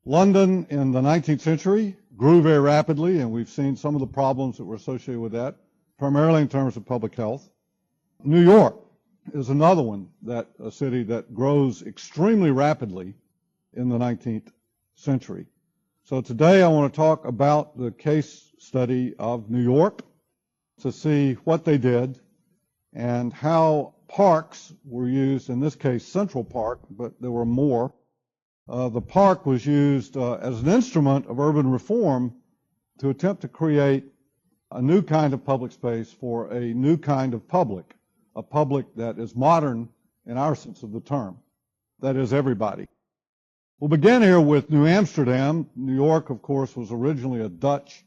London in the 19th century grew very rapidly, and we've seen some of the problems that were associated with that, primarily in terms of public health. New York is another one, a city that grows extremely rapidly in the 19th century. So today I want to talk about the case study of New York to see what they did and how parks were used, in this case Central Park, but there were more. The park was used as an instrument of urban reform to attempt to create a new kind of public space for a new kind of public, a public that is modern in our sense of the term, that is everybody. We'll begin here with New Amsterdam. New York, of course, was originally a Dutch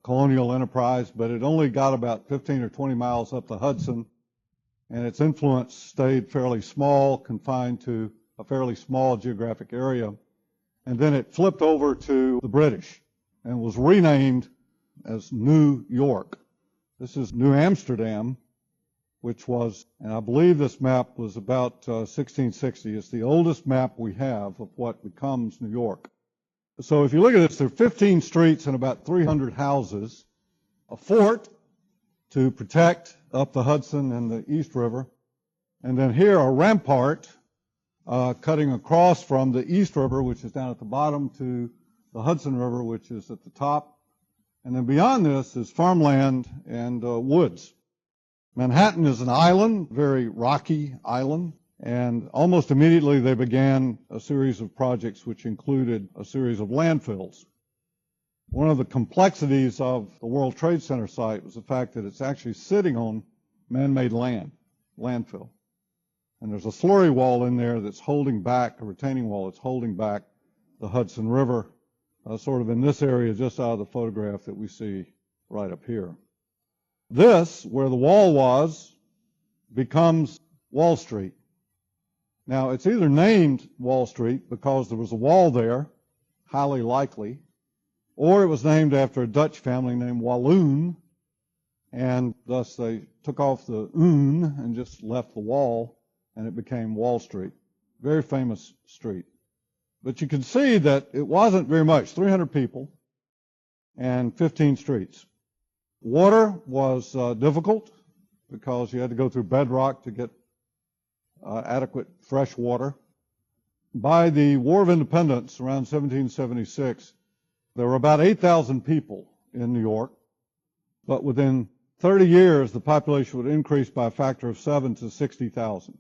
colonial enterprise, but it only got about 15 or 20 miles up the Hudson, and its influence stayed fairly small, confined to a fairly small geographic area. And then it flipped over to the British and was renamed as New York. This is New Amsterdam, which was, and I believe this map was about 1660. It's the oldest map we have of what becomes New York. So if you look at this, there are 15 streets and about 300 houses, a fort to protect up the Hudson and the East River, and then here a rampart cutting across from the East River, which is down at the bottom, to the Hudson River, which is at the top. And then beyond this is farmland and woods. Manhattan is an island, very rocky island, and almost immediately they began a series of projects which included a series of landfills. One of the complexities of the World Trade Center site was the fact that it's actually sitting on man-made land, landfill. And there's a slurry wall in there that's holding back, a retaining wall that's holding back the Hudson River, sort of in this area just out of the photograph that we see right up here. This, where the wall was, becomes Wall Street. Now, it's either named Wall Street because there was a wall there, highly likely, or it was named after a Dutch family named Walloon, and thus they took off the oon and just left the wall, and it became Wall Street. Very famous street. But you can see that it wasn't very much, 300 people and 15 streets. Water was difficult because you had to go through bedrock to get adequate fresh water. By the War of Independence, around 1776, there were about 8,000 people in New York, but within 30 years, the population would increase by a factor of 7 to 60,000.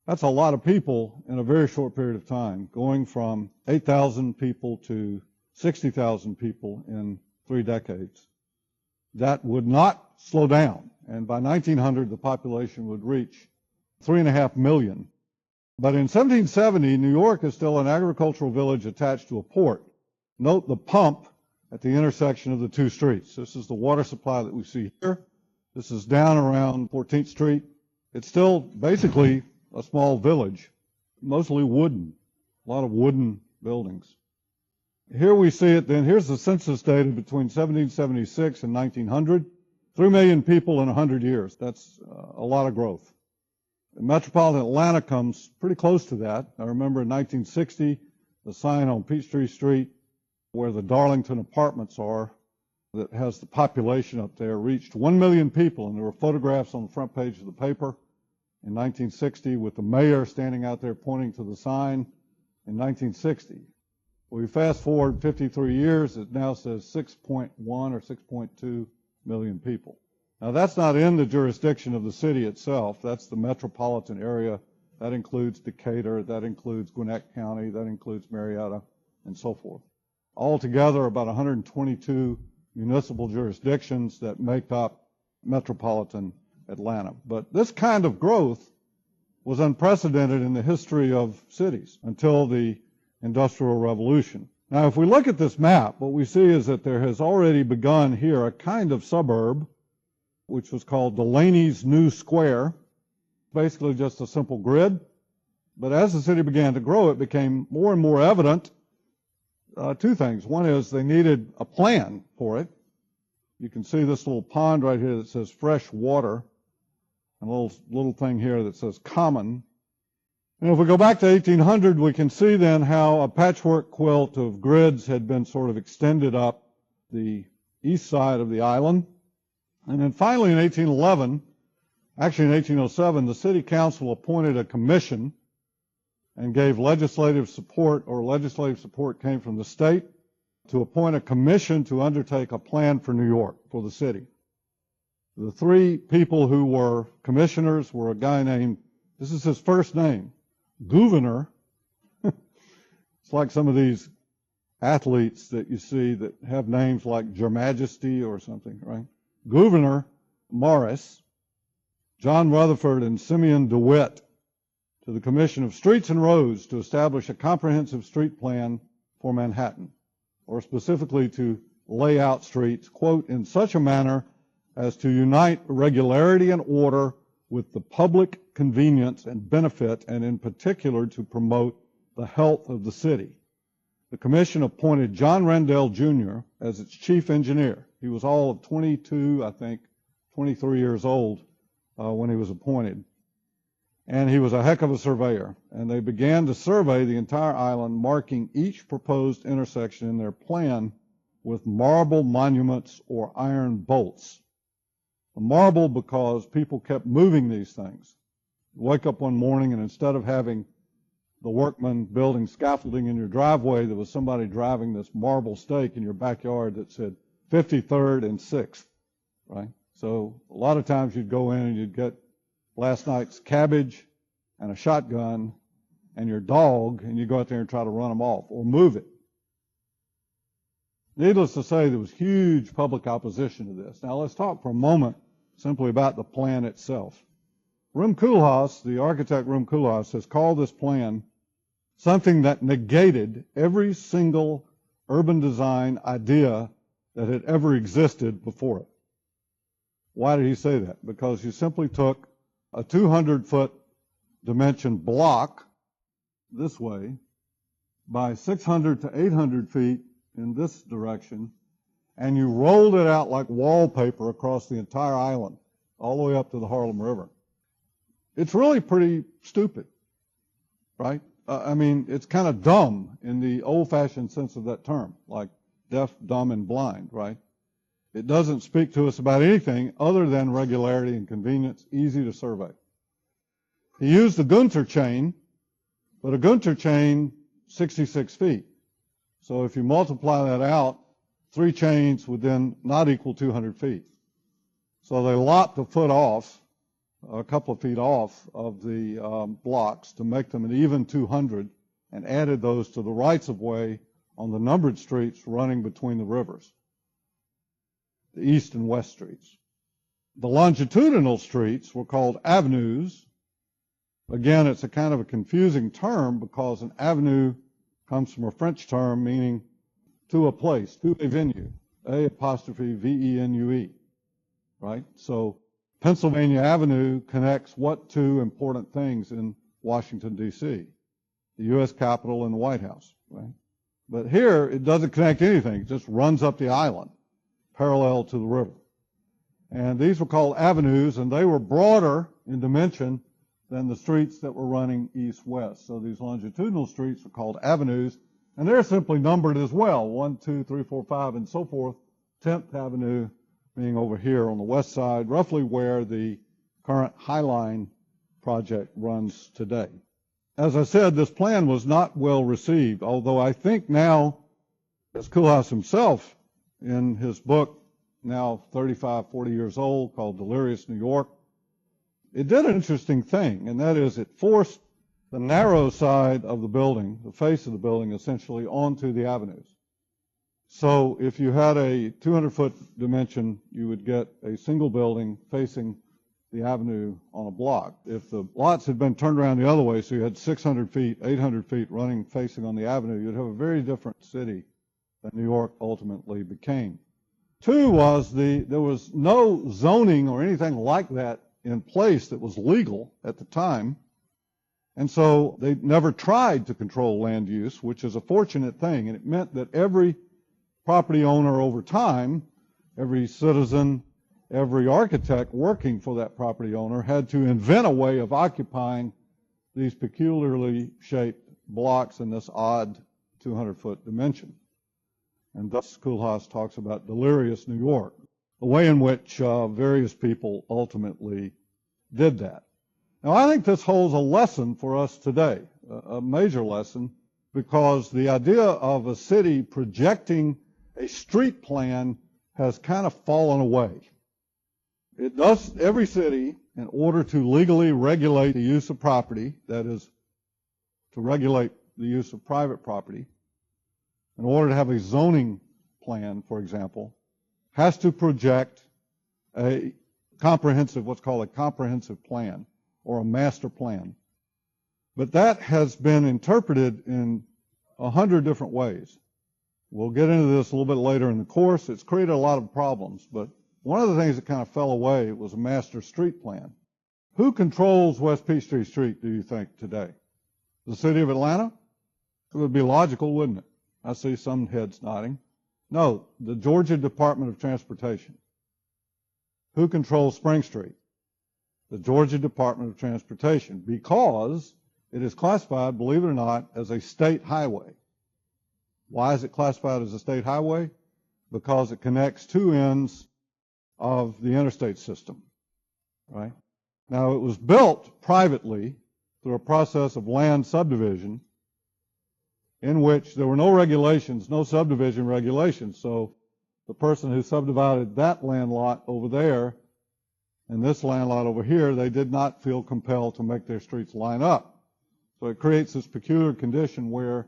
That's a lot of people in a very short period of time, going from 8,000 people to 60,000 people in 3 decades. That would not slow down, and by 1900, the population would reach 3.5 million. But in 1770, New York is still an agricultural village attached to a port. Note the pump at the intersection of the two streets. This is the water supply that we see here. This is down around 14th Street. It's still basically a small village, mostly wooden, a lot of wooden buildings. Here we see it then. Here's the census data between 1776 and 1900. 3 million people in 100 years. That's a lot of growth. Metropolitan Atlanta comes pretty close to that. I remember in 1960, the sign on Peachtree Street where the Darlington apartments are that has the population up there reached 1 million people, and there were photographs on the front page of the paper in 1960 with the mayor standing out there pointing to the sign in 1960. Well, we fast forward 53 years, it now says 6.1 or 6.2 million people. Now, that's not in the jurisdiction of the city itself. That's the metropolitan area. That includes Decatur, that includes Gwinnett County, that includes Marietta, and so forth. Altogether, about 122 municipal jurisdictions that make up metropolitan Atlanta. But this kind of growth was unprecedented in the history of cities until the Industrial Revolution. Now, if we look at this map, what we see is that there has already begun here a kind of suburb, which was called Delaney's New Square, basically just a simple grid. But as the city began to grow, it became more and more evident two things. One is they needed a plan for it. You can see this little pond right here that says fresh water, and a little thing here that says common. And if we go back to 1800, we can see then how a patchwork quilt of grids had been sort of extended up the east side of the island. And then finally in 1811, actually in 1807, the city council appointed a commission and gave legislative support, or legislative support came from the state, to appoint a commission to undertake a plan for New York, for the city. The three people who were commissioners were a guy named, this is his first name, Gouverneur. It's like some of these athletes that you see that have names like Your Majesty or something, right? Gouverneur Morris, John Rutherford, and Simeon DeWitt to the Commission of Streets and Roads to establish a comprehensive street plan for Manhattan, or specifically to lay out streets, quote, in such a manner as to unite regularity and order with the public convenience and benefit, and in particular to promote the health of the city. The commission appointed John Rendell Jr. as its chief engineer. He was all of 22, I think, 23 years old when he was appointed. And he was a heck of a surveyor. And they began to survey the entire island, marking each proposed intersection in their plan with marble monuments or iron bolts. A marble because people kept moving these things. You wake up one morning and instead of having the workmen building scaffolding in your driveway, there was somebody driving this marble stake in your backyard that said 53rd and 6th, right? So a lot of times you'd go in and you'd get last night's cabbage and a shotgun and your dog, and you go out there and try to run them off or move it. Needless to say, there was huge public opposition to this. Now let's talk for a moment simply about the plan itself. Rem Koolhaas, the architect Rem Koolhaas, has called this plan something that negated every single urban design idea that had ever existed before it. Why did he say that? Because you simply took a 200-foot dimension block this way by 600 to 800 feet in this direction, and you rolled it out like wallpaper across the entire island, all the way up to the Harlem River. It's really pretty stupid, right? I mean, it's kind of dumb in the old-fashioned sense of that term, like deaf, dumb, and blind, right? It doesn't speak to us about anything other than regularity and convenience, easy to survey. He used the Gunter chain, but a Gunter chain, 66 feet. So if you multiply that out, 3 chains would then not equal 200 feet. So they lopped a foot off, a couple of feet off of the blocks to make them an even 200, and added those to the rights-of-way on the numbered streets running between the rivers, the east and west streets. The longitudinal streets were called avenues. Again, it's a kind of a confusing term because an avenue comes from a French term meaning to a place, to a venue, A''V-E-N-U-E, right? So Pennsylvania Avenue connects what two important things in Washington, D.C.? The U.S. Capitol and the White House, right? But here, it doesn't connect anything. It just runs up the island, parallel to the river. And these were called avenues, and they were broader in dimension than the streets that were running east-west. So these longitudinal streets were called avenues, and they're simply numbered as well, 1, 2, 3, 4, 5, and so forth. 10th Avenue being over here on the west side, roughly where the current High Line project runs today. As I said, this plan was not well received, although I think now, as Koolhaas himself, in his book, now 35, 40 years old, called Delirious New York, it did an interesting thing, and that is it forced the narrow side of the building, the face of the building, essentially onto the avenues. So if you had a 200-foot dimension, you would get a single building facing the avenue on a block. If the lots had been turned around the other way, so you had 600 feet, 800 feet running facing on the avenue, you'd have a very different city that New York ultimately became. Two was there was no zoning or anything like that in place that was legal at the time. And so they never tried to control land use, which is a fortunate thing. And it meant that every property owner over time, every citizen, every architect working for that property owner had to invent a way of occupying these peculiarly shaped blocks in this odd 200-foot dimension. And thus Koolhaas talks about delirious New York, the way in which various people ultimately did that. Now, I think this holds a lesson for us today, a major lesson, because the idea of a city projecting a street plan has kind of fallen away. It does, every city, in order to legally regulate the use of property, that is, to regulate the use of private property, in order to have a zoning plan, for example, has to project a comprehensive, what's called a comprehensive plan, or a master plan. But that has been interpreted in 100 different ways. We'll get into this a little bit later in the course. It's created a lot of problems, but one of the things that kind of fell away was a master street plan. Who controls West Peachtree Street, do you think, today? The city of Atlanta? It would be logical, wouldn't it? I see some heads nodding. No, the Georgia Department of Transportation. Who controls Spring Street? The Georgia Department of Transportation, because it is classified, believe it or not, as a state highway. Why is it classified as a state highway? Because it connects two ends of the interstate system, right? Now, it was built privately through a process of land subdivision in which there were no regulations, no subdivision regulations. So the person who subdivided that land lot over there and this land lot over here, they did not feel compelled to make their streets line up. So it creates this peculiar condition where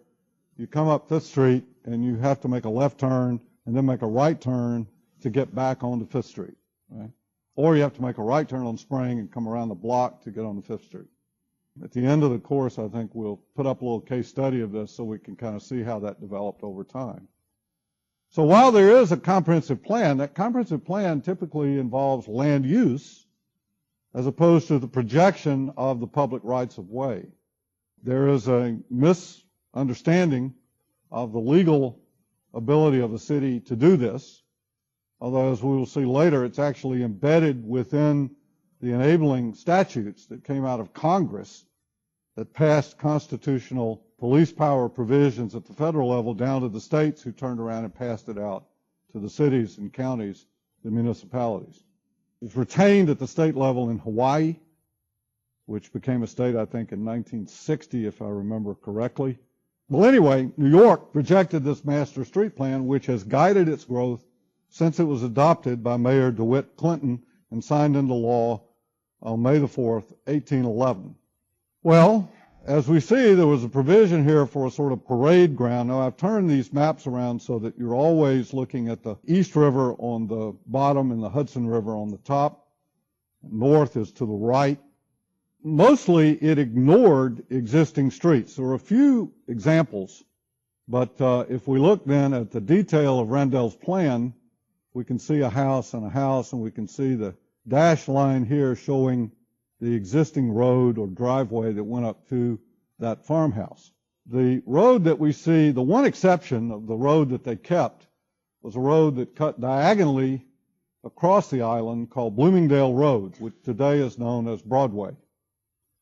you come up Fifth Street and you have to make a left turn and then make a right turn to get back onto Fifth Street, right? Or you have to make a right turn on Spring and come around the block to get on the Fifth Street. At the end of the course, I think we'll put up a little case study of this so we can kind of see how that developed over time. So while there is a comprehensive plan, that comprehensive plan typically involves land use as opposed to the projection of the public rights of way. There is a misunderstanding of the legal ability of the city to do this, although as we will see later, it's actually embedded within the enabling statutes that came out of Congress that passed constitutional police power provisions at the federal level down to the states, who turned around and passed it out to the cities and counties, the municipalities. It was retained at the state level in Hawaii, which became a state, I think, in 1960, if I remember correctly. Well, anyway, New York projected this master street plan, which has guided its growth since it was adopted by Mayor DeWitt Clinton and signed into law on May the 4th, 1811. Well, as we see, there was a provision here for a sort of parade ground. Now, I've turned these maps around so that you're always looking at the East River on the bottom and the Hudson River on the top. North is to the right. Mostly, it ignored existing streets. There were a few examples, but if we look then at the detail of Randell's plan, we can see a house and a house, and we can see the dashed line here showing the existing road or driveway that went up to that farmhouse. The road that we see, the one exception of the road that they kept, was a road that cut diagonally across the island called Bloomingdale Road, which today is known as Broadway.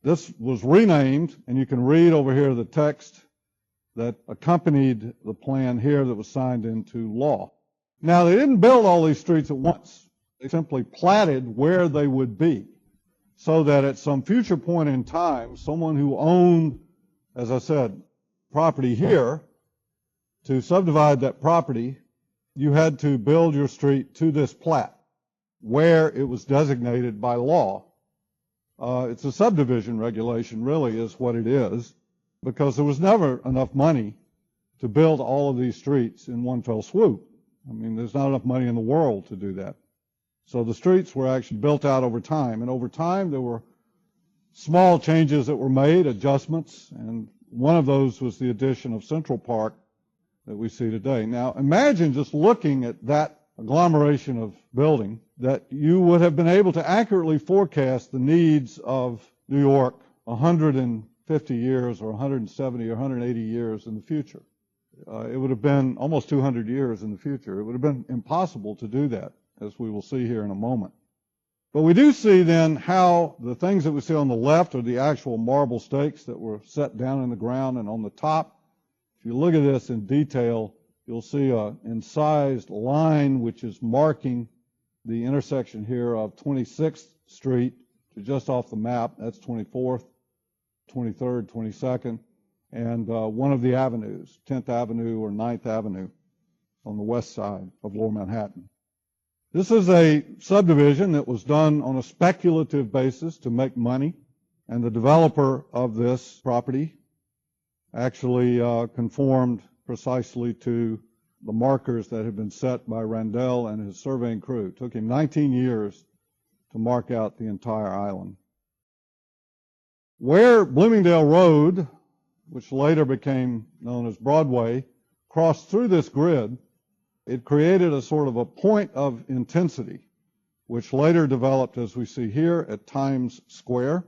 This was renamed, and you can read over here the text that accompanied the plan here that was signed into law. Now, they didn't build all these streets at once. They simply platted where they would be, so that at some future point in time, someone who owned, as I said, property here, to subdivide that property, you had to build your street to this plat, where it was designated by law. It's a subdivision regulation, really, is what it is, because there was never enough money to build all of these streets in one fell swoop. I mean, there's not enough money in the world to do that. So the streets were actually built out over time, and over time there were small changes that were made, adjustments, and one of those was the addition of Central Park that we see today. Now, imagine just looking at that agglomeration of building, that you would have been able to accurately forecast the needs of New York 150 years or 170 or 180 years in the future. It would have been almost 200 years in the future. It would have been impossible to do that, as we will see here in a moment. But we do see then how the things that we see on the left are the actual marble stakes that were set down in the ground, and on the top, if you look at this in detail, you'll see an incised line which is marking the intersection here of 26th Street to just off the map. That's 24th, 23rd, 22nd, and one of the avenues, 10th Avenue or 9th Avenue on the west side of Lower Manhattan. This is a subdivision that was done on a speculative basis to make money, and the developer of this property actually conformed precisely to the markers that had been set by Randell and his surveying crew. It took him 19 years to mark out the entire island. Where Bloomingdale Road, which later became known as Broadway, crossed through this grid, it created a sort of a point of intensity, which later developed, as we see here, at Times Square,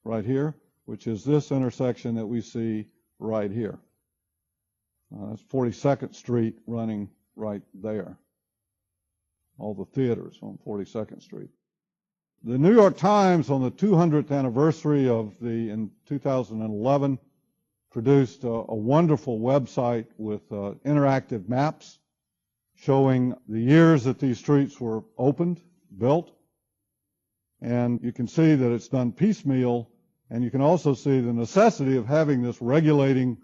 right here, which is this intersection that we see right here. That's 42nd Street running right there. All the theaters on 42nd Street. The New York Times, on the 200th anniversary in 2011, produced a wonderful website with interactive maps showing the years that these streets were opened, built. And you can see that it's done piecemeal, and you can also see the necessity of having this regulating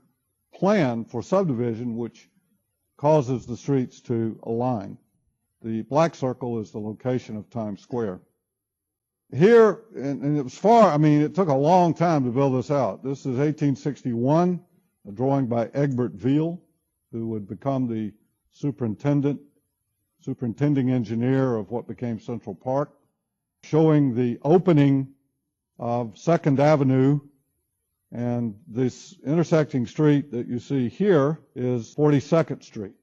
plan for subdivision, which causes the streets to align. The black circle is the location of Times Square. Here, and it was it took a long time to build this out. This is 1861, a drawing by Egbert Veal, who would become the superintending engineer of what became Central Park, showing the opening of 2nd Avenue. And this intersecting street that you see here is 42nd Street.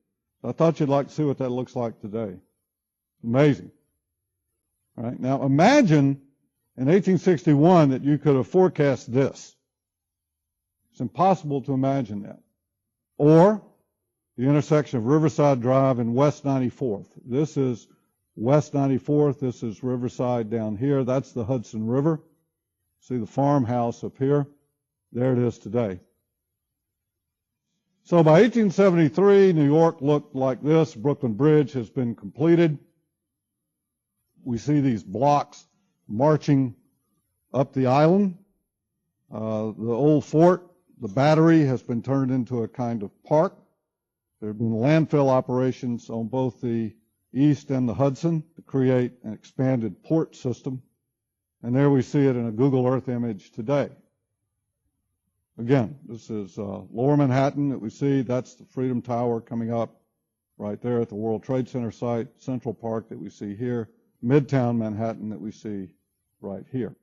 I thought you'd like to see what that looks like today. Amazing. All right. Now imagine in 1861 that you could have forecast this. It's impossible to imagine that. Or the intersection of Riverside Drive and West 94th. This is West 94th. This is Riverside down here. That's the Hudson River. See the farmhouse up here. There it is today. So by 1873, New York looked like this. Brooklyn Bridge has been completed. We see these blocks marching up the island. The old fort, the Battery, has been turned into a kind of park. There have been landfill operations on both the east and the Hudson to create an expanded port system. And there we see it in a Google Earth image today. Again, this is Lower Manhattan that we see. That's the Freedom Tower coming up right there at the World Trade Center site. Central Park that we see here. Midtown Manhattan that we see right here.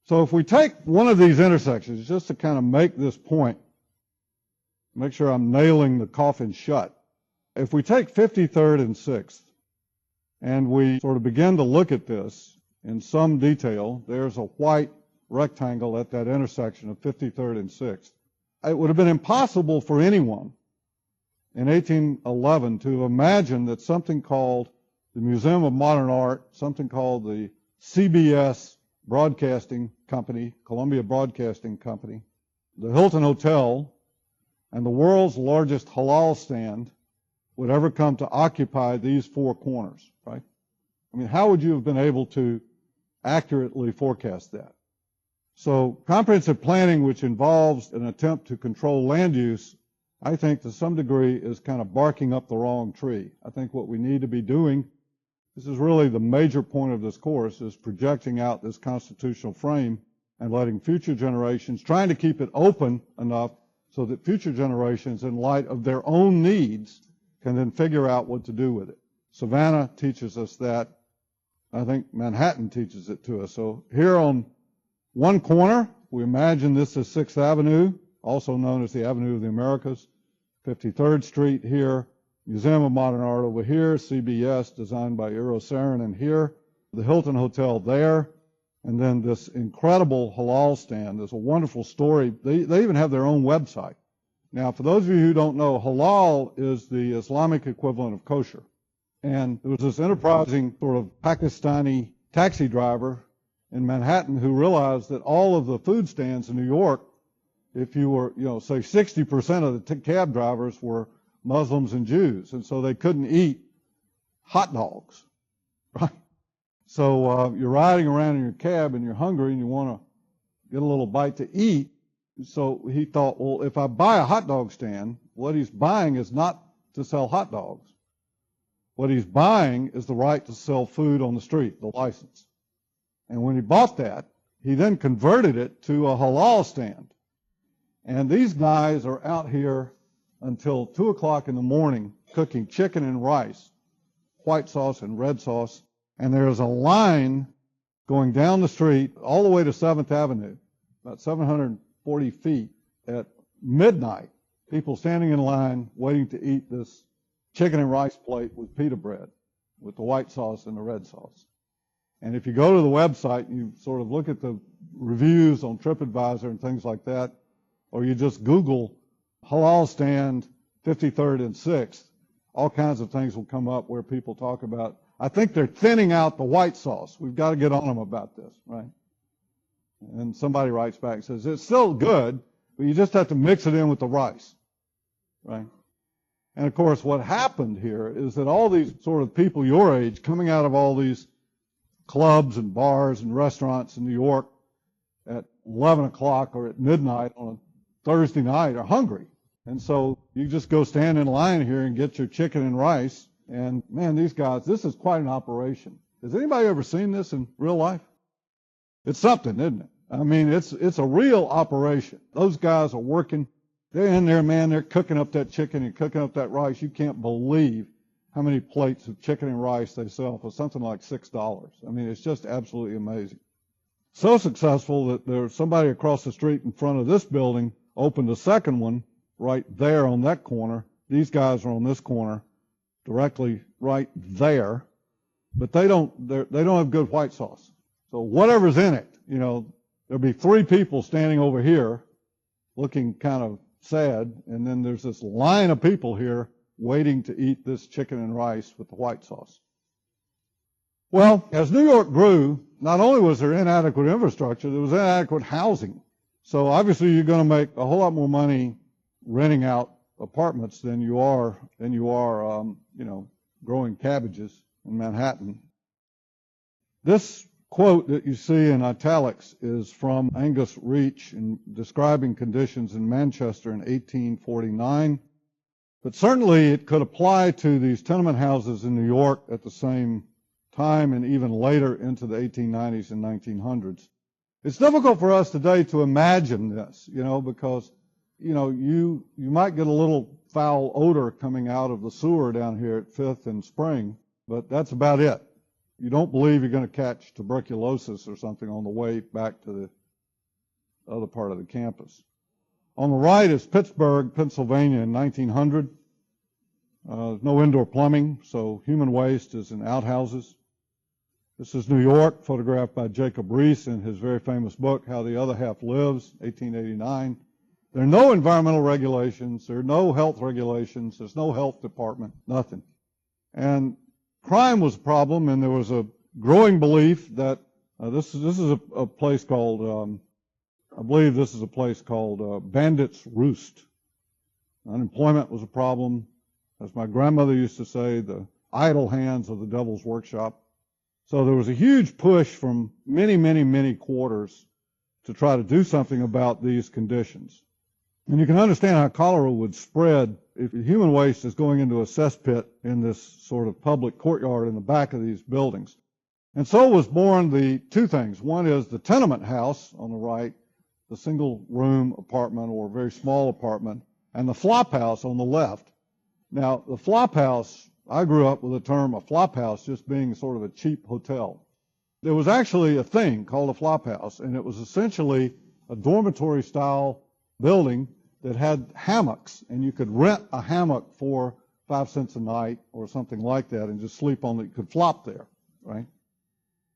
So if we take one of these intersections, just to kind of make this point, make sure I'm nailing the coffin shut. If we take 53rd and 6th, and we sort of begin to look at this in some detail, there's a white rectangle at that intersection of 53rd and 6th. It would have been impossible for anyone in 1811 to imagine that something called the Museum of Modern Art, something called the CBS Broadcasting Company, Columbia Broadcasting Company, the Hilton Hotel, and the world's largest halal stand would ever come to occupy these four corners, right? I mean, how would you have been able to accurately forecast that? So comprehensive planning, which involves an attempt to control land use, I think to some degree is kind of barking up the wrong tree. I think what we need to be doing, this is really the major point of this course, is projecting out this constitutional frame and letting future generations, trying to keep it open enough so that future generations, in light of their own needs, can then figure out what to do with it. Savannah teaches us that. I think Manhattan teaches it to us. So here on one corner, we imagine this is 6th Avenue, also known as the Avenue of the Americas. 53rd Street here, Museum of Modern Art over here, CBS designed by Eero Saarinen here, the Hilton Hotel there, and then this incredible halal stand. There's a wonderful story. They even have their own website. Now, for those of you who don't know, halal is the Islamic equivalent of kosher. And there was this enterprising sort of Pakistani taxi driver in Manhattan who realized that all of the food stands in New York, if you were, say 60% of the cab drivers were Muslims and Jews, and so they couldn't eat hot dogs, right? So you're riding around in your cab and you're hungry and you want to get a little bite to eat. So he thought, well, if I buy a hot dog stand, what he's buying is not to sell hot dogs. What he's buying is the right to sell food on the street, the license. And when he bought that, he then converted it to a halal stand. And these guys are out here until 2 o'clock in the morning cooking chicken and rice, white sauce and red sauce. And there's a line going down the street all the way to 7th Avenue, about 740 feet at midnight. People standing in line waiting to eat this chicken and rice plate with pita bread, with the white sauce and the red sauce. And if you go to the website and you sort of look at the reviews on TripAdvisor and things like that, or you just Google halal stand 53rd and 6th, all kinds of things will come up where people talk about, I think they're thinning out the white sauce. We've got to get on them about this, right? And somebody writes back and says, it's still good, but you just have to mix it in with the rice, right? And of course, what happened here is that all these sort of people your age coming out of all these clubs and bars and restaurants in New York at 11 o'clock or at midnight on a Thursday night are hungry. And so you just go stand in line here and get your chicken and rice. And man, these guys, this is quite an operation. Has anybody ever seen this in real life? It's something, isn't it? I mean, it's a real operation. Those guys are working. They're in there, man, they're cooking up that chicken and cooking up that rice. You can't believe how many plates of chicken and rice they sell for something like $6. I mean, it's just absolutely amazing. So successful that there's somebody across the street in front of this building opened a second one right there on that corner. These guys are on this corner, directly right there, but they don't have good white sauce. So whatever's in it, there'll be 3 people standing over here looking kind of sad, and then there's this line of people here waiting to eat this chicken and rice with the white sauce. Well, as New York grew, not only was there inadequate infrastructure, there was inadequate housing. So obviously you're going to make a whole lot more money renting out apartments than you are growing cabbages in Manhattan. This quote that you see in italics is from Angus Reach in describing conditions in Manchester in 1849. But certainly it could apply to these tenement houses in New York at the same time and even later into the 1890s and 1900s. It's difficult for us today to imagine this, because, you might get a little foul odor coming out of the sewer down here at 5th and Spring, but that's about it. You don't believe you're going to catch tuberculosis or something on the way back to the other part of the campus. On the right is Pittsburgh, Pennsylvania in 1900. No indoor plumbing, so human waste is in outhouses. This is New York, photographed by Jacob Riis in his very famous book, How the Other Half Lives, 1889. There are no environmental regulations. There are no health regulations. There's no health department, nothing. And crime was a problem, and there was a growing belief that this is a place called, I believe this is a place called Bandit's Roost. Unemployment was a problem. As my grandmother used to say, the idle hands of the devil's workshop. So there was a huge push from many, many, many quarters to try to do something about these conditions. And you can understand how cholera would spread if human waste is going into a cesspit in this sort of public courtyard in the back of these buildings. And so was born the 2 things. One is the tenement house on the right, the single room apartment or very small apartment, and the flop house on the left. Now, the flop house, I grew up with the term a flop house just being sort of a cheap hotel. There was actually a thing called a flop house, and it was essentially a dormitory-style building that had hammocks, and you could rent a hammock for 5 cents a night or something like that and just sleep on it. You could flop there, right?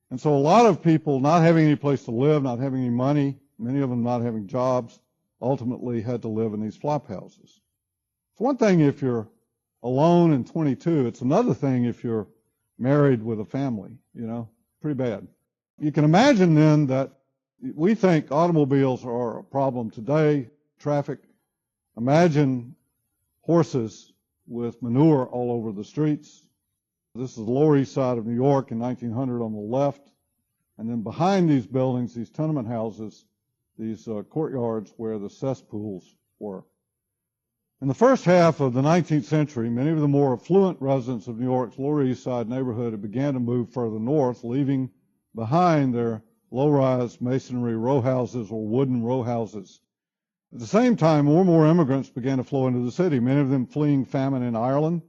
And so a lot of people not having any place to live, not having any money, many of them not having jobs, ultimately had to live in these flop houses. It's one thing if you're alone and 22. It's another thing if you're married with a family, Pretty bad. You can imagine then that we think automobiles are a problem today, traffic. Imagine horses with manure all over the streets. This is the Lower East Side of New York in 1900 on the left. And then behind these buildings, these tenement houses, these courtyards where the cesspools were. In the first half of the 19th century, many of the more affluent residents of New York's Lower East Side neighborhood began to move further north, leaving behind their low-rise masonry row houses or wooden row houses. At the same time, more and more immigrants began to flow into the city, many of them fleeing famine in Ireland.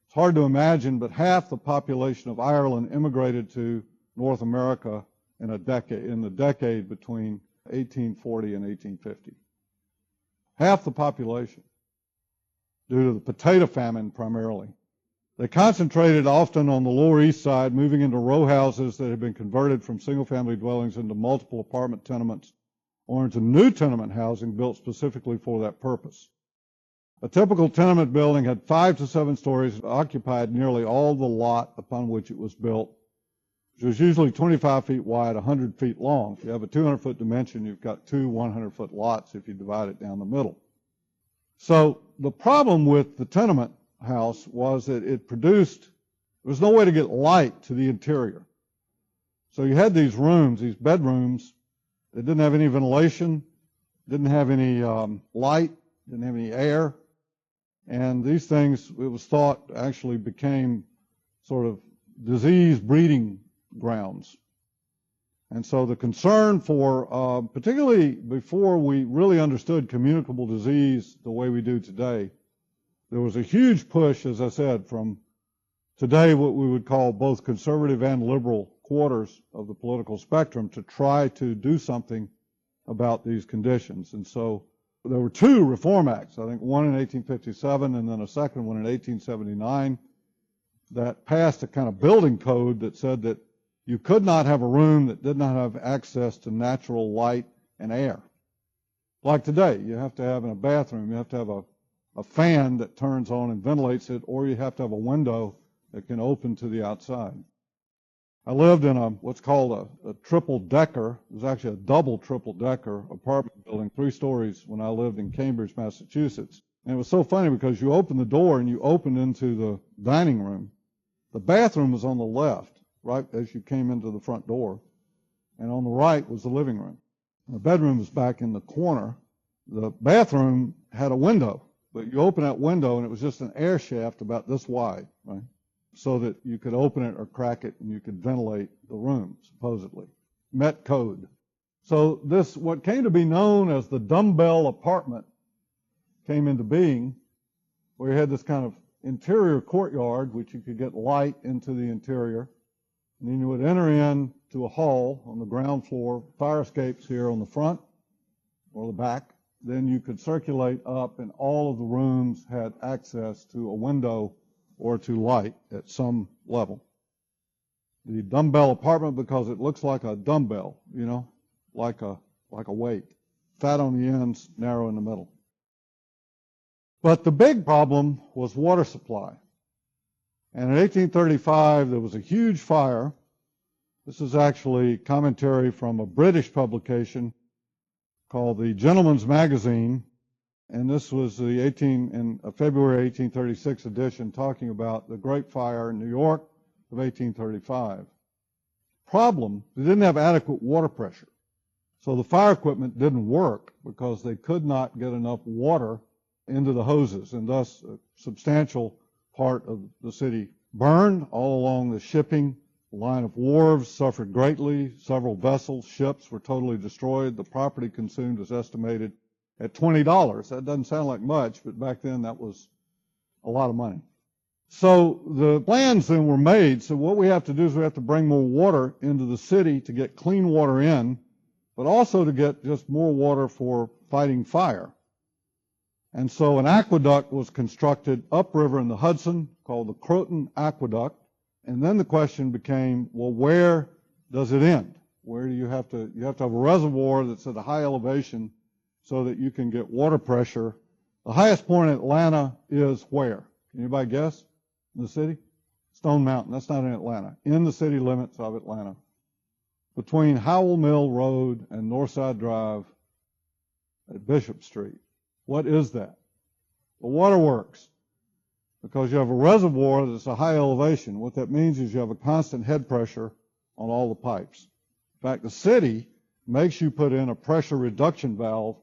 It's hard to imagine, but half the population of Ireland immigrated to North America in the decade between 1840 and 1850. Half the population, due to the potato famine primarily. They concentrated often on the Lower East Side, moving into row houses that had been converted from single-family dwellings into multiple apartment tenements or into new tenement housing built specifically for that purpose. A typical tenement building had 5 to 7 stories, occupied nearly all the lot upon which it was built, which was usually 25 feet wide, 100 feet long. If you have a 200-foot dimension, you've got 2 100-foot lots if you divide it down the middle. So the problem with the tenement house was that there was no way to get light to the interior. So you had these rooms, these bedrooms, that didn't have any ventilation, didn't have any light, didn't have any air. And these things, it was thought, actually became sort of disease breeding grounds. And so the concern for, particularly before we really understood communicable disease the way we do today, there was a huge push, as I said, from today what we would call both conservative and liberal quarters of the political spectrum to try to do something about these conditions. And so there were 2 Reform Acts, I think one in 1857 and then a second one in 1879, that passed a kind of building code that said that you could not have a room that did not have access to natural light and air. Like today, you have to have in a bathroom, you have to have a fan that turns on and ventilates it, or you have to have a window that can open to the outside. I lived in what's called a triple-decker. It was actually a double triple-decker apartment building, 3 stories, when I lived in Cambridge, Massachusetts. And it was so funny because you opened the door and you opened into the dining room. The bathroom was on the left, right as you came into the front door, and on the right was the living room. The bedroom was back in the corner. The bathroom had a window, but you open that window and it was just an air shaft about this wide, right? So that you could open it or crack it and you could ventilate the room, supposedly. Met code. So this, what came to be known as the dumbbell apartment, came into being, where you had this kind of interior courtyard, which you could get light into the interior. And then you would enter in to a hall on the ground floor, fire escapes here on the front or the back. Then you could circulate up, and all of the rooms had access to a window or to light at some level. The dumbbell apartment, because it looks like a dumbbell, you know, like a weight. Fat on the ends, narrow in the middle. But the big problem was water supply. And in 1835, there was a huge fire. This is actually commentary from a British publication called the Gentleman's Magazine. And this was the February 1836 edition, talking about the Great Fire in New York of 1835. Problem, they didn't have adequate water pressure. So the fire equipment didn't work because they could not get enough water into the hoses, and thus a substantial part of the city burned. All along the shipping line of wharves suffered greatly. Several vessels, ships were totally destroyed. The property consumed is estimated at $20. That doesn't sound like much, but back then that was a lot of money. So the plans then were made. So what we have to do is we have to bring more water into the city to get clean water in, but also to get just more water for fighting fire. And so an aqueduct was constructed upriver in the Hudson called the Croton Aqueduct. And then the question became, well, where does it end? Where do you have to have a reservoir that's at a high elevation so that you can get water pressure. The highest point in Atlanta is where? Can anybody guess? In the city? Stone Mountain, that's not in Atlanta, in the city limits of Atlanta, between Howell Mill Road and Northside Drive at Bishop Street. What is that? The waterworks. Because you have a reservoir that's a high elevation. What that means is you have a constant head pressure on all the pipes. In fact, the city makes you put in a pressure reduction valve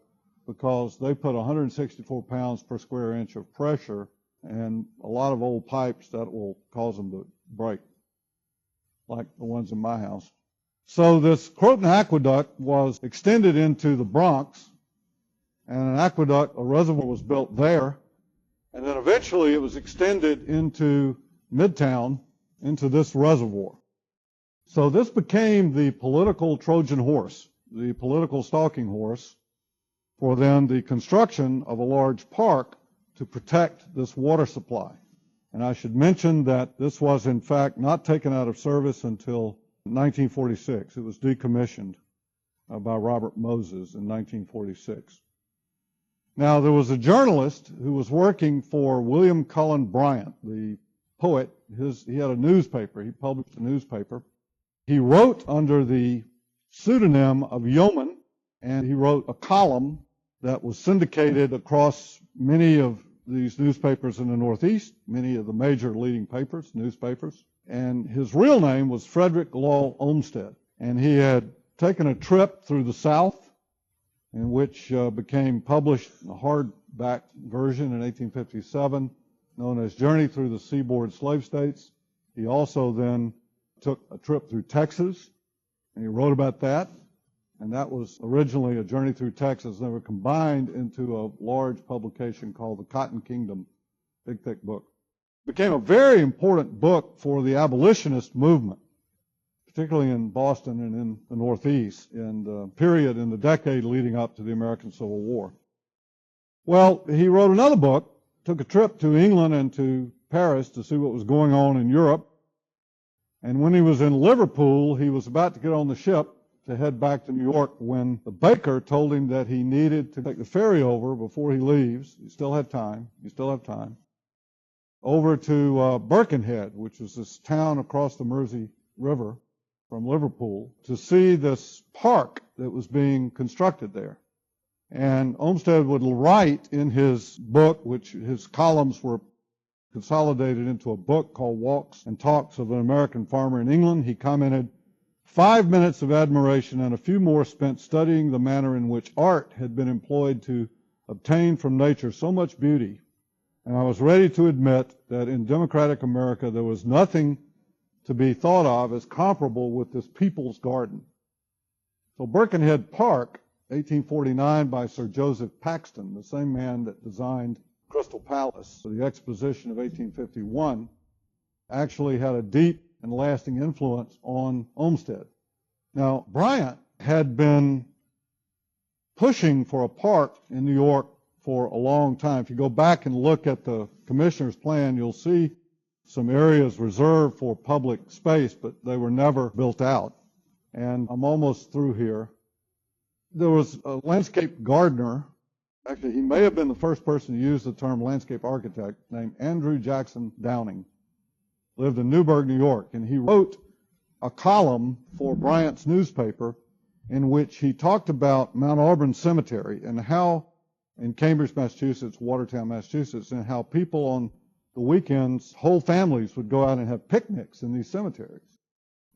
because they put 164 pounds per square inch of pressure, and a lot of old pipes that will cause them to break, like the ones in my house. So this Croton Aqueduct was extended into the Bronx, and an aqueduct, a reservoir was built there, and then eventually it was extended into Midtown, into this reservoir. So this became the political Trojan horse, the political stalking horse, for then the construction of a large park to protect this water supply. And I should mention that this was in fact not taken out of service until 1946. It was decommissioned by Robert Moses in 1946. Now, there was a journalist who was working for William Cullen Bryant, the poet. He had a newspaper. He published a newspaper. He wrote under the pseudonym of Yeoman, and he wrote a column that was syndicated across many of these newspapers in the Northeast, many of the major leading newspapers. And his real name was Frederick Law Olmsted. And he had taken a trip through the South, in which became published in a hardback version in 1857, known as Journey Through the Seaboard Slave States. He also then took a trip through Texas, and he wrote about that. And that was originally a Journey Through Texas. They were combined into a large publication called The Cotton Kingdom, big, thick book. It became a very important book for the abolitionist movement, particularly in Boston and in the Northeast, in the period, in the decade leading up to the American Civil War. Well, he wrote another book, took a trip to England and to Paris to see what was going on in Europe. And when he was in Liverpool, he was about to get on the ship to head back to New York when the baker told him that he needed to take the ferry over before he leaves. He still had time. Over to Birkenhead, which was this town across the Mersey River from Liverpool, to see this park that was being constructed there. And Olmsted would write in his book, which his columns were consolidated into a book called Walks and Talks of an American Farmer in England. He commented, 5 minutes of admiration and a few more spent studying the manner in which art had been employed to obtain from nature so much beauty. And I was ready to admit that in democratic America there was nothing to be thought of as comparable with this people's garden. So Birkenhead Park, 1849 by Sir Joseph Paxton, the same man that designed Crystal Palace for the Exposition of 1851, actually had a deep and lasting influence on Olmsted. Now, Bryant had been pushing for a park in New York for a long time. If you go back and look at the commissioner's plan, you'll see some areas reserved for public space, but they were never built out. And I'm almost through here. There was a landscape gardener. Actually, he may have been the first person to use the term landscape architect, named Andrew Jackson Downing. Lived in Newburgh, New York, and he wrote a column for Bryant's newspaper in which he talked about Mount Auburn Cemetery and how in Cambridge, Massachusetts, Watertown, Massachusetts, and how people on the weekends, whole families would go out and have picnics in these cemeteries.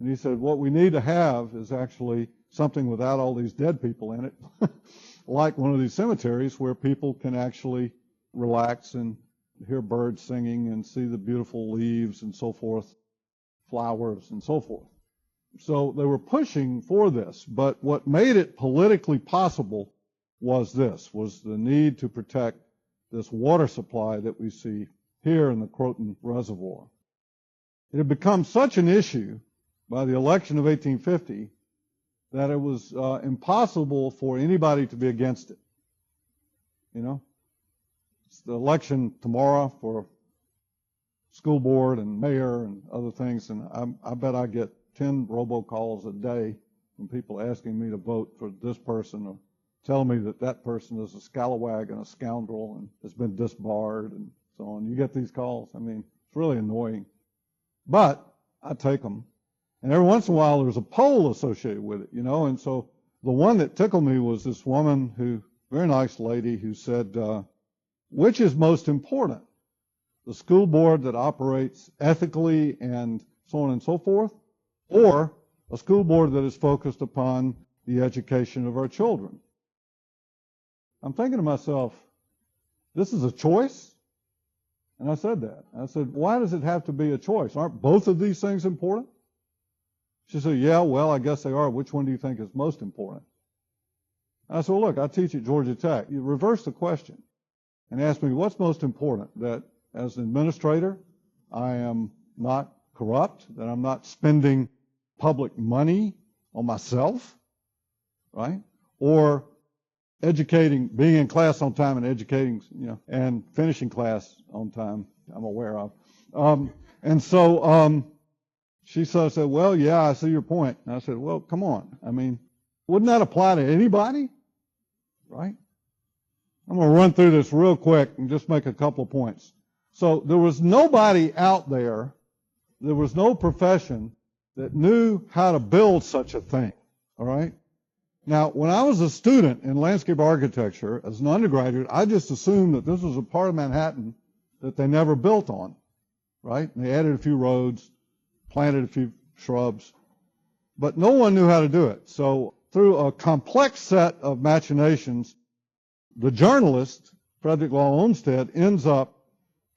And he said, what we need to have is actually something without all these dead people in it, like one of these cemeteries where people can actually relax and hear birds singing and see the beautiful leaves and so forth, flowers and so forth. So they were pushing for this, but what made it politically possible was the need to protect this water supply that we see here in the Croton Reservoir. It had become such an issue by the election of 1850 that it was impossible for anybody to be against it. You know? It's the election tomorrow for school board and mayor and other things, and I bet I get 10 robocalls a day from people asking me to vote for this person or telling me that that person is a scalawag and a scoundrel and has been disbarred and so on. You get these calls. I mean, it's really annoying. But I take them. And every once in a while there's a poll associated with it, and so the one that tickled me was this woman very nice lady who said, which is most important? The school board that operates ethically and so on and so forth, or a school board that is focused upon the education of our children? I'm thinking to myself, this is a choice? And I said that. I said, why does it have to be a choice? Aren't both of these things important? She said, yeah, well, I guess they are. Which one do you think is most important? I said, well, look, I teach at Georgia Tech. You reverse the question and ask me, what's most important? That as an administrator, I am not corrupt, that I'm not spending public money on myself, right? Or educating, being in class on time and educating, and finishing class on time, I'm aware of. She said, well, yeah, I see your point. And I said, well, come on. I mean, wouldn't that apply to anybody? Right? I'm going to run through this real quick and just make a couple of points. So there was nobody out there, there was no profession that knew how to build such a thing. All right? Now, when I was a student in landscape architecture as an undergraduate, I just assumed that this was a part of Manhattan that they never built on. Right? And they added a few roads, planted a few shrubs, but no one knew how to do it. So through a complex set of machinations, the journalist, Frederick Law Olmsted, ends up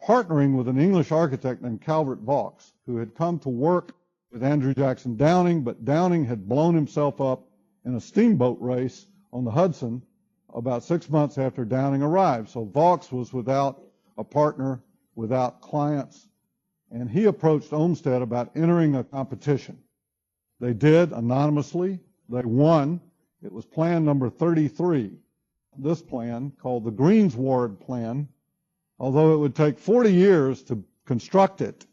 partnering with an English architect named Calvert Vaux, who had come to work with Andrew Jackson Downing, but Downing had blown himself up in a steamboat race on the Hudson about 6 months after Downing arrived. So Vaux was without a partner, without clients, and he approached Olmsted about entering a competition. They did anonymously. They won. It was plan number 33. This plan, called the Greensward Plan, although it would take 40 years to construct it.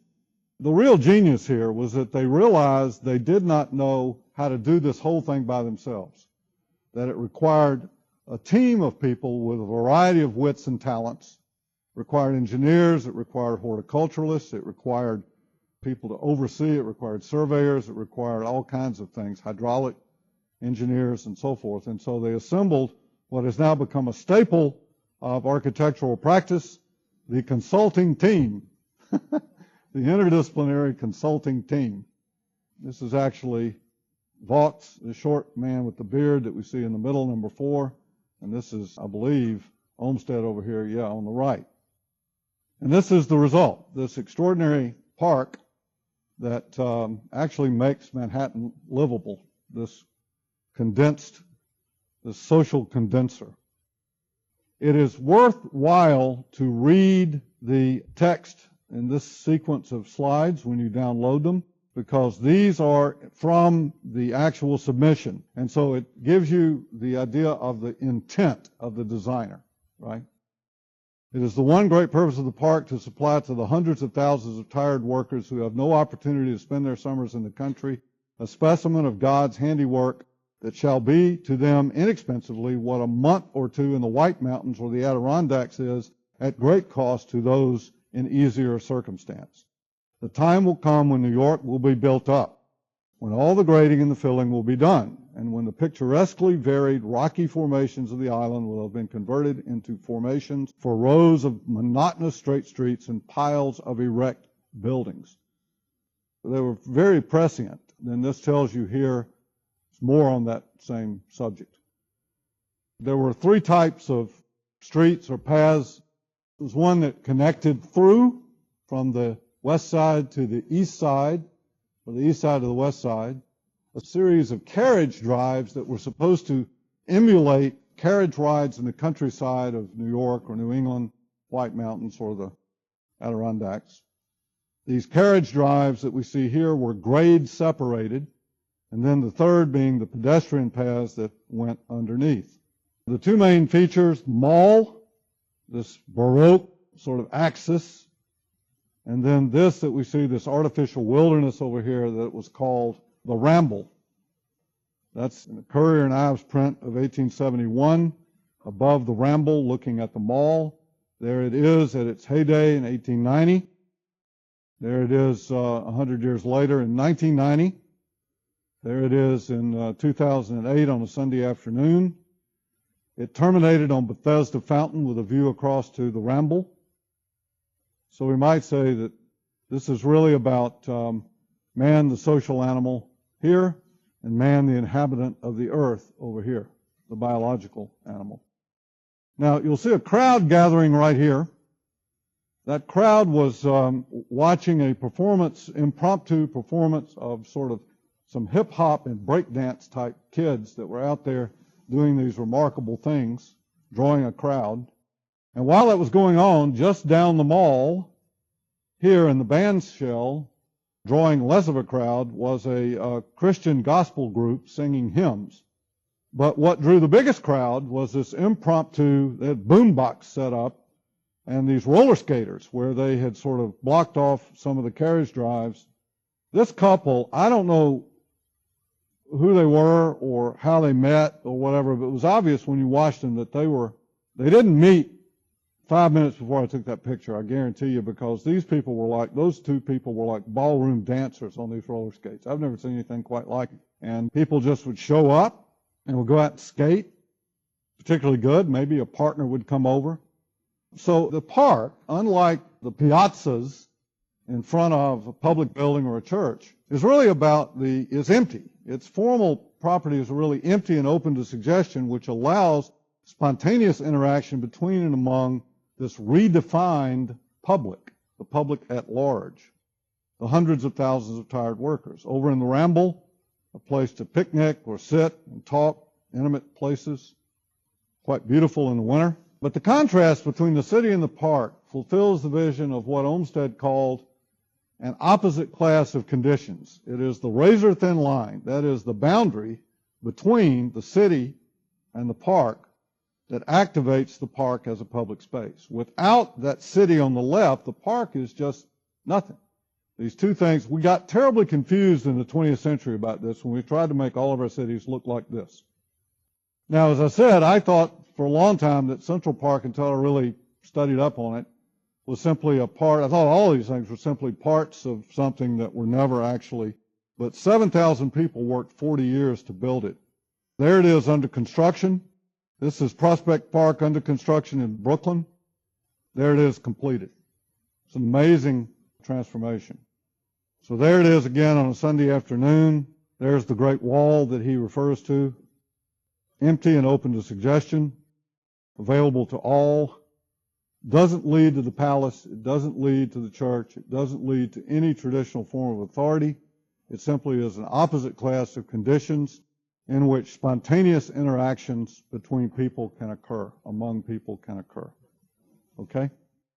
The real genius here was that they realized they did not know how to do this whole thing by themselves, that it required a team of people with a variety of wits and talents. It required engineers, it required horticulturalists, it required people to oversee, it required surveyors, it required all kinds of things, hydraulic engineers and so forth. And so they assembled what has now become a staple of architectural practice, the consulting team, the interdisciplinary consulting team. This is actually Vaux, the short man with the beard that we see in the middle, number 4. And this is, I believe, Olmsted over here, on the right. And this is the result, this extraordinary park that actually makes Manhattan livable, this social condenser. It is worthwhile to read the text in this sequence of slides when you download them, because these are from the actual submission. And so it gives you the idea of the intent of the designer, right? It is the one great purpose of the park to supply to the hundreds of thousands of tired workers who have no opportunity to spend their summers in the country a specimen of God's handiwork that shall be to them inexpensively what a month or two in the White Mountains or the Adirondacks is at great cost to those in easier circumstance. The time will come when New York will be built up, when all the grading and the filling will be done, and when the picturesquely varied rocky formations of the island will have been converted into formations for rows of monotonous straight streets and piles of erect buildings. They were very prescient. Then this tells you here more on that same subject. There were 3 types of streets or paths. There was one that connected through from the west side to the east side, or the east side to the west side, a series of carriage drives that were supposed to emulate carriage rides in the countryside of New York or New England, White Mountains or the Adirondacks. These carriage drives that we see here were grade separated, and then the third being the pedestrian paths that went underneath. The 2 main features, Mall, this Baroque sort of axis, and then this that we see, this artificial wilderness over here that was called the Ramble. That's in the Currier and Ives print of 1871, above the Ramble looking at the Mall. There it is at its heyday in 1890. There it is 100 years later in 1990. There it is in 2008 on a Sunday afternoon. It terminated on Bethesda Fountain with a view across to the Ramble. So we might say that this is really about man, the social animal here, and man, the inhabitant of the earth over here, the biological animal. Now, you'll see a crowd gathering right here. That crowd was watching a performance, impromptu performance of sort of some hip-hop and breakdance type kids that were out there doing these remarkable things, drawing a crowd. And while that was going on, just down the mall, here in the band's shell, drawing less of a crowd, was a Christian gospel group singing hymns. But what drew the biggest crowd was this impromptu, they had boombox set up, and these roller skaters where they had sort of blocked off some of the carriage drives. This couple, I don't know who they were or how they met or whatever, but it was obvious when you watched them that they didn't meet 5 minutes before I took that picture, I guarantee you, because those two people were like ballroom dancers on these roller skates. I've never seen anything quite like it. And people just would show up and would go out and skate, particularly good. Maybe a partner would come over. So the park, unlike the piazzas in front of a public building or a church, is really is empty. Its formal property is really empty and open to suggestion, which allows spontaneous interaction between and among this redefined public, the public at large, the hundreds of thousands of tired workers. Over in the Ramble, a place to picnic or sit and talk, intimate places, quite beautiful in the winter. But the contrast between the city and the park fulfills the vision of what Olmsted called an opposite class of conditions. It is the razor-thin line, that is the boundary between the city and the park, that activates the park as a public space. Without that city on the left, the park is just nothing. These two things, we got terribly confused in the 20th century about this when we tried to make all of our cities look like this. Now, as I said, I thought for a long time that Central Park, until I really studied up on it, was simply a part. I thought all these things were simply parts of something that were never actually. But 7,000 people worked 40 years to build it. There it is under construction. This is Prospect Park under construction in Brooklyn. There it is completed. It's an amazing transformation. So there it is again on a Sunday afternoon. There's the Great Wall that he refers to. Empty and open to suggestion. Available to all. Doesn't lead to the palace. It doesn't lead to the church. It doesn't lead to any traditional form of authority. It simply is an opposite class of conditions in which spontaneous interactions between people can occur, among people can occur. Okay?